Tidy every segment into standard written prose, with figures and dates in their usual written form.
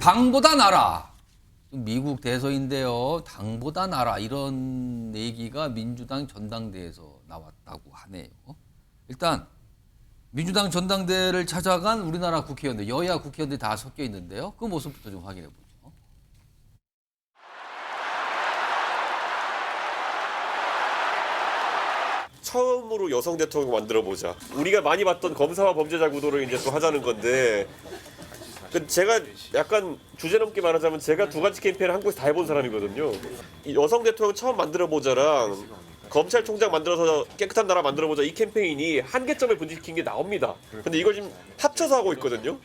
당보다 나라. 미국 대서인데요. 당보다 나라 이런 얘기가 민주당 전당대회에서 나왔다고 하네요. 일단 민주당 전당대회를 찾아간 우리나라 국회의원들, 여야 국회의원들이 다 섞여 있는데요. 그 모습부터 좀 확인해 보죠. 처음으로 여성 대통령 만들어 보자. 우리가 많이 봤던 검사와 범죄자 구도를 이제 또 하자는 건데, 제가 약간 주제 넘게 말하자면 제가 두 가지 캠페인을 한국에서 다 해본 사람이거든요. 이 여성 대통령 처음 만들어 보자랑 검찰총장 만들어서 깨끗한 나라 만들어 보자 이 캠페인이 한계점을 분지킨 게 나옵니다. 근데 이걸 지금 합쳐서 하고 있거든요.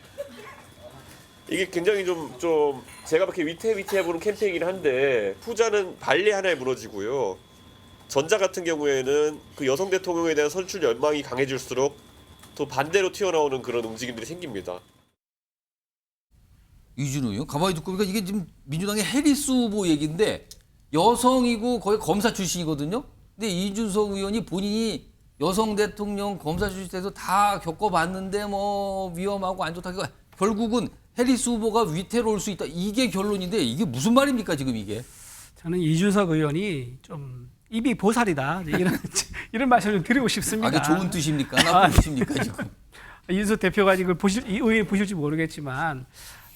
이게 굉장히 좀 제가 그렇게 위태위태해 보는 캠페인이긴 한데, 후자는 발리 하나에 무너지고요. 전자 같은 경우에는 그 여성 대통령에 대한 선출 열망이 강해질수록 또 반대로 튀어나오는 그런 움직임들이 생깁니다. 이준우요? 가만히 듣고 보니까 이게 지금 민주당의 해리스 후보 얘기인데 여성이고 거의 검사 출신이거든요. 근데 이준석 의원이 본인이 여성 대통령 검사 출신에서 다 겪어봤는데 뭐 위험하고 안 좋다. 그러니까 결국은 해리스 후보가 위태로울 수 있다. 이게 결론인데 이게 무슨 말입니까 지금 이게? 저는 이준석 의원이 좀 입이 보살이다 이런 말씀을 좀 드리고 싶습니다. 이게 좋은 뜻입니까? 나쁜 뜻입니까 지금? 이준석 대표가 지금 이 의원이 보실지 모르겠지만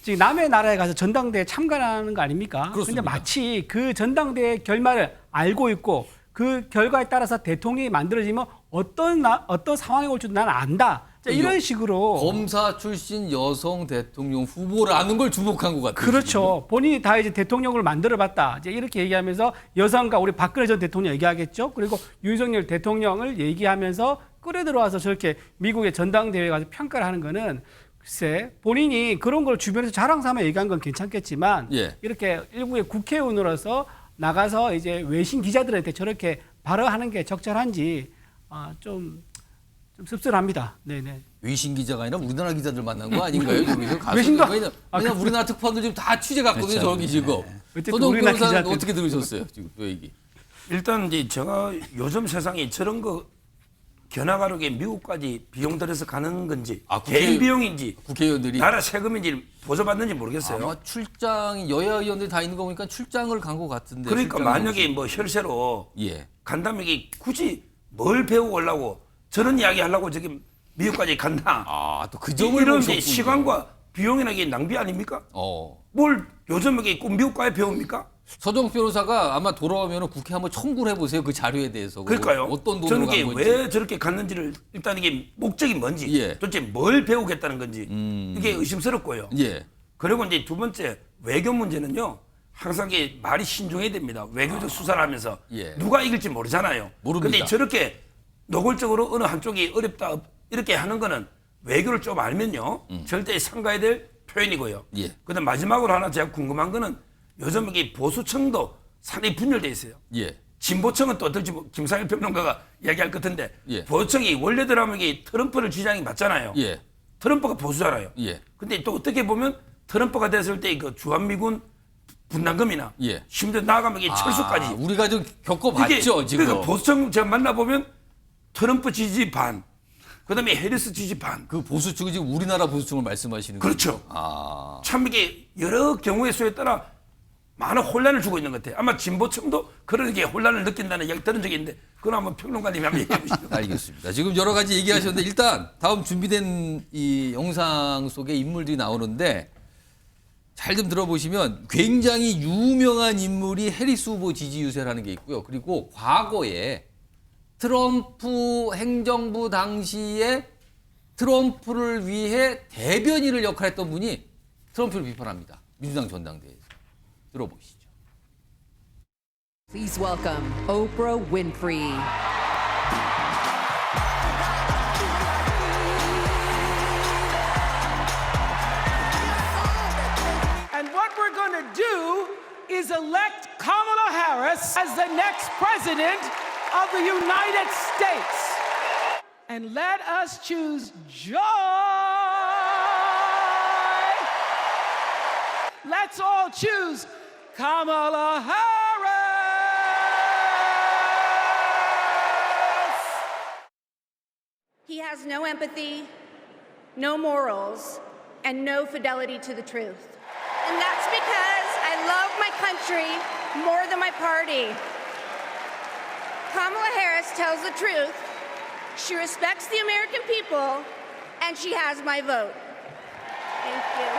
지금 남의 나라에 가서 전당대회 참가하는 거 아닙니까? 그런데 마치 그 전당대회 결말을 알고 있고 그 결과에 따라서 대통령이 만들어지면 어떤 상황이 올지도 나는 안다. 이런 식으로 검사 출신 여성 대통령 후보라는 걸 주목한 것 같아요. 그렇죠. 지금. 본인이 다 이제 대통령을 만들어봤다. 이제 이렇게 얘기하면서 여성과 우리 박근혜 전 대통령 얘기하겠죠. 그리고 윤석열 대통령을 얘기하면서 끌어들어와서 저렇게 미국의 전당대회에 가서 평가를 하는 거는 글쎄 본인이 그런 걸 주변에서 자랑 삼아 얘기한 건 괜찮겠지만 이렇게 일부의 국회의원으로서 나가서 이제 외신 기자들한테 저렇게 발언하는 게 적절한지 좀 씁쓸합니다. 네네. 외신 기자가 아니라 우리나라 기자들 만난 거 아닌가요? 외신도 왜냐면 우리나라 특파원들 지금 다 취재 갔거든요. 저기 지금. 서정 변호사는 어떻게 들으셨어요? 지금 그 얘기. 일단 이제 제가 요즘 세상에 저런 거 견학하려고 미국까지 비용 들여서 가는 건지 개인 비용인지 국회의원들이 나라 세금인지 보조받는지 모르겠어요. 아마 출장 여야 의원들이 다 있는 거 보니까 출장을 간 것 같은데. 그러니까 만약에 뭐 혈세로 간다면 이게 굳이 뭘 배우고 오려고 저런 이야기 하려고 저기 미국까지 간다. 또 그 점을 이런 보셨군요. 시간과 비용이나 이게 낭비 아닙니까? 뭘 요즘 이게 꼭 미국 가야 배웁니까? 서정 변호사가 아마 돌아오면 국회 한번 청구를 해보세요. 그 자료에 대해서. 그러니까요. 어떤 돈으로 간 건지. 왜 저렇게 갔는지를 일단 이게 목적이 뭔지 도대체 뭘 배우겠다는 건지 이게 의심스럽고요. 그리고 이제 두 번째 외교 문제는요. 항상 이게 말이 신중해야 됩니다. 외교적 수사를 하면서 누가 이길지 모르잖아요. 그런데 저렇게 노골적으로 어느 한쪽이 어렵다 이렇게 하는 거는 외교를 좀 알면요. 절대 삼가야 될 표현이고요. 그다음 마지막으로 하나 제가 궁금한 거는 요즘 이게 보수층도 상당히 분열돼 있어요. 진보층은 또 어떨지 김상일 평론가가 이야기할 것 같은데 보수층이 원래대로 하면 이게 트럼프를 지지하는 게 맞잖아요. 트럼프가 보수잖아요. 근데 또 어떻게 보면 트럼프가 됐을 때 그 주한미군 분담금이나 심지어 나아가면 이게 철수까지 우리가 좀 겪어봤죠 지금. 그러니까 보수층 제가 만나보면 트럼프 지지 반, 그다음에 해리스 지지 반. 그 보수층이 지금 우리나라 보수층을 말씀하시는 거죠? 그렇죠. 참 이게 여러 경우의 수에 따라 많은 혼란을 주고 있는 것 같아요. 아마 진보층도 그런 게 혼란을 느낀다는 이야기 들은 적이 있는데 그건 한번 평론가님이 한번 얘기해 보시죠. 알겠습니다. 지금 여러 가지 얘기하셨는데 일단 다음 준비된 이 영상 속에 인물들이 나오는데 잘 좀 들어보시면 굉장히 유명한 인물이 해리스 후보 지지 유세라는 게 있고요. 그리고 과거에 트럼프 행정부 당시에 트럼프를 위해 대변인을 역할했던 분이 트럼프를 비판합니다. 민주당 전당대회에서. 들어보시죠. Please welcome Oprah Winfrey. And what we're going to do is elect Kamala Harris as the next president of the United States. And let us choose joy. Let's all choose Kamala Harris. He has no empathy, no morals, and no fidelity to the truth. And that's because I love my country more than my party. Kamala Harris tells the truth. She respects the American people, and she has my vote. Thank you.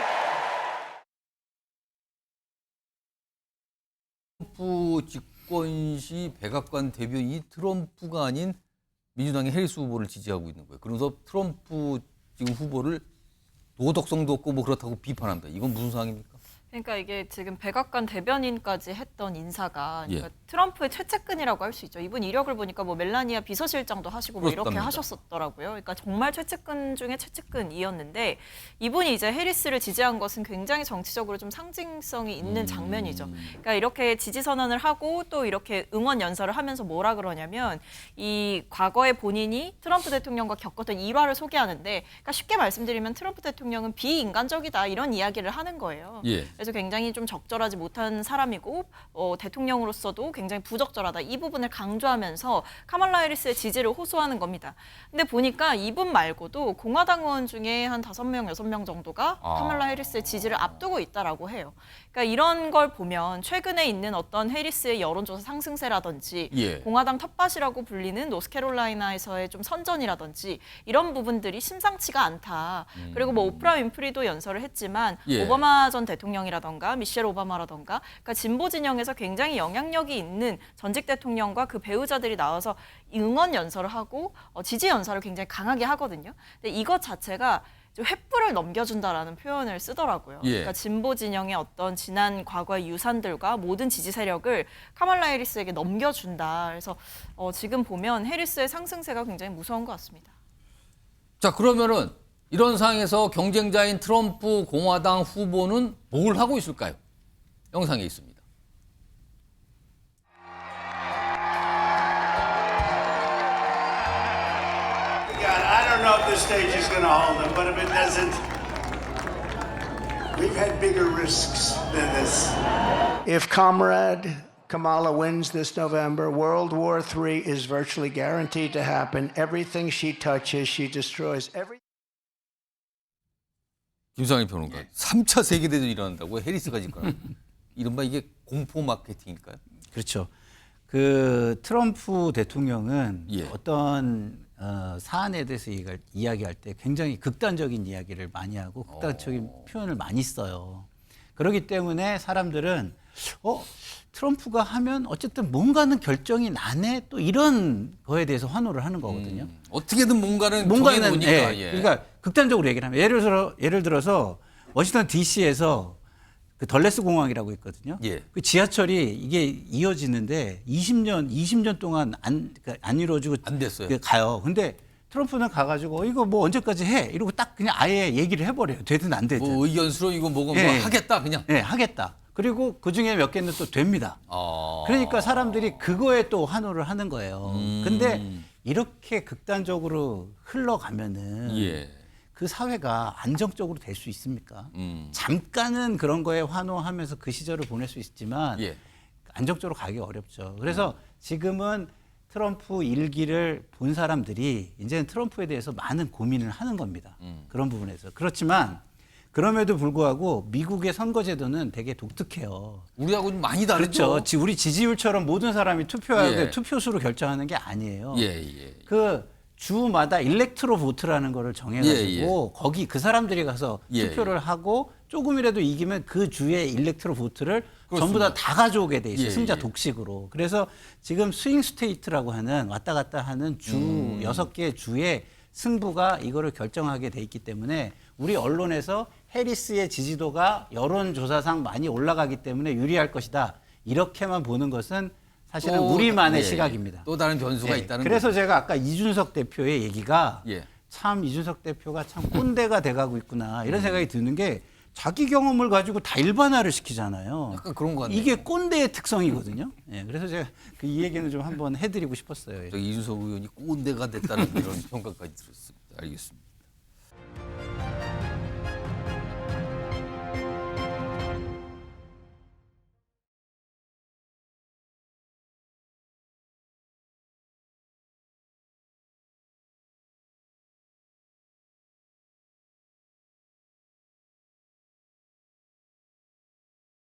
트럼프 집권 시 백악관 대변인이 트럼프가 아닌 민주당의 해리스 후보를 지지하고 있는 거예요. 그러면서 트럼프 지금 후보를 도덕성도 없고 뭐 그렇다고 비판한다. 이건 무슨 상황입니까? 그러니까 이게 지금 백악관 대변인까지 했던 인사가 그러니까 예. 트럼프의 최측근이라고 할 수 있죠. 이분 이력을 보니까 뭐 멜라니아 비서실장도 하시고 뭐 이렇게 그렇답니다. 하셨었더라고요. 그러니까 정말 최측근 중에 최측근이었는데 이분이 이제 해리스를 지지한 것은 굉장히 정치적으로 좀 상징성이 있는 장면이죠. 그러니까 이렇게 지지 선언을 하고 또 이렇게 응원 연설을 하면서 뭐라 그러냐면 이 과거에 본인이 트럼프 대통령과 겪었던 일화를 소개하는데 그러니까 쉽게 말씀드리면 트럼프 대통령은 비인간적이다 이런 이야기를 하는 거예요. 예. 그래서 굉장히 좀 적절하지 못한 사람이고 대통령으로서도 굉장히 부적절하다. 이 부분을 강조하면서 카말라 해리스의 지지를 호소하는 겁니다. 근데 보니까 이분 말고도 공화당 의원 중에 한 5명, 6명 정도가 카말라 해리스의 지지를 앞두고 있다라고 해요. 그러니까 이런 걸 보면 최근에 있는 어떤 해리스의 여론조사 상승세라든지 예. 공화당 텃밭이라고 불리는 노스캐롤라이나에서의 좀 선전이라든지 이런 부분들이 심상치가 않다. 그리고 뭐 오프라 윈프리도 연설을 했지만 예. 오바마 전 대통령이라던가 미셸 오바마라던가 그러니까 진보 진영에서 굉장히 영향력이 있는 전직 대통령과 그 배우자들이 나와서 응원 연설을 하고 지지 연설을 굉장히 강하게 하거든요. 근데 이것 자체가 좀 횃불을 넘겨준다라는 표현을 쓰더라고요. 예. 그러니까 진보 진영의 어떤 지난 과거의 유산들과 모든 지지 세력을 카말라 해리스에게 넘겨준다. 그래서 지금 보면 해리스의 상승세가 굉장히 무서운 것 같습니다. 자, 그러면은 이런 상황에서 경쟁자인 트럼프 공화당 후보는 뭘 하고 있을까요? 영상에 있습니다. God, I don't know if this stage is going to hold him, but if it doesn't, we've had bigger risks than this. If Comrade Kamala wins this November, World War III is virtually guaranteed to happen. Everything she touches, she destroys. 김상일 평론가, 3차 세계대전이 일어난다고 해리스가 짓거나 이른바 이게 공포 마케팅일까요? 그렇죠. 그 트럼프 대통령은 예. 어떤 사안에 대해서 이야기할 때 굉장히 극단적인 이야기를 많이 하고 극단적인 표현을 많이 써요. 그렇기 때문에 사람들은 트럼프가 하면 어쨌든 뭔가는 결정이 나네 또 이런 거에 대해서 환호를 하는 거거든요. 어떻게든 뭔가는 정해놓으니까. 예. 그러니까 극단적으로 얘기를 하면 예를 들어서 워싱턴 DC에서 그 덜레스 공항이라고 있거든요. 예. 그 지하철이 이게 이어지는데 20년 동안 안 이루어지고 안 됐어요. 가요. 근데 트럼프는 가가지고 이거 뭐 언제까지 해? 이러고 딱 그냥 아예 얘기를 해버려요. 되든 안 되든. 뭐 의견수로 이거 뭐고 뭐 예. 하겠다 그냥. 네, 하겠다. 그리고 그 중에 몇 개는 또 됩니다. 그러니까 사람들이 그거에 또 환호를 하는 거예요. 근데 이렇게 극단적으로 흘러가면은 예. 그 사회가 안정적으로 될 수 있습니까? 잠깐은 그런 거에 환호하면서 그 시절을 보낼 수 있지만 예. 안정적으로 가기 어렵죠. 그래서 지금은 트럼프 일기를 본 사람들이 이제는 트럼프에 대해서 많은 고민을 하는 겁니다. 그런 부분에서. 그렇지만 그럼에도 불구하고 미국의 선거제도는 되게 독특해요. 우리하고 좀 많이 다르죠. 그렇죠. 우리 지지율처럼 모든 사람이 투표하고 예. 투표수로 결정하는 게 아니에요. 예. 그 주마다 일렉트로 보트라는 거를 정해가지고 거기 그 사람들이 가서 투표를 하고 조금이라도 이기면 그 주의 일렉트로 보트를 전부 다 가져오게 돼 있어요. 승자 독식으로. 그래서 지금 스윙 스테이트라고 하는 왔다 갔다 하는 주 6개의 주의 승부가 이거를 결정하게 돼 있기 때문에 우리 언론에서 해리스의 지지도가 여론조사상 많이 올라가기 때문에 유리할 것이다. 이렇게만 보는 것은 사실은 우리만의 시각입니다. 또 다른 변수가 있다는 그래서 거죠. 제가 아까 이준석 대표의 얘기가 예. 참 이준석 대표가 참 꼰대가 돼가고 있구나 이런 생각이 드는 게 자기 경험을 가지고 다 일반화를 시키잖아요. 약간 그런 것 같네요. 이게 꼰대의 특성이거든요. 예, 그래서 제가 이 얘기는 좀 한번 해드리고 싶었어요. 이준석 의원이 꼰대가 됐다는 이런 평가까지 들었습니다. 알겠습니다.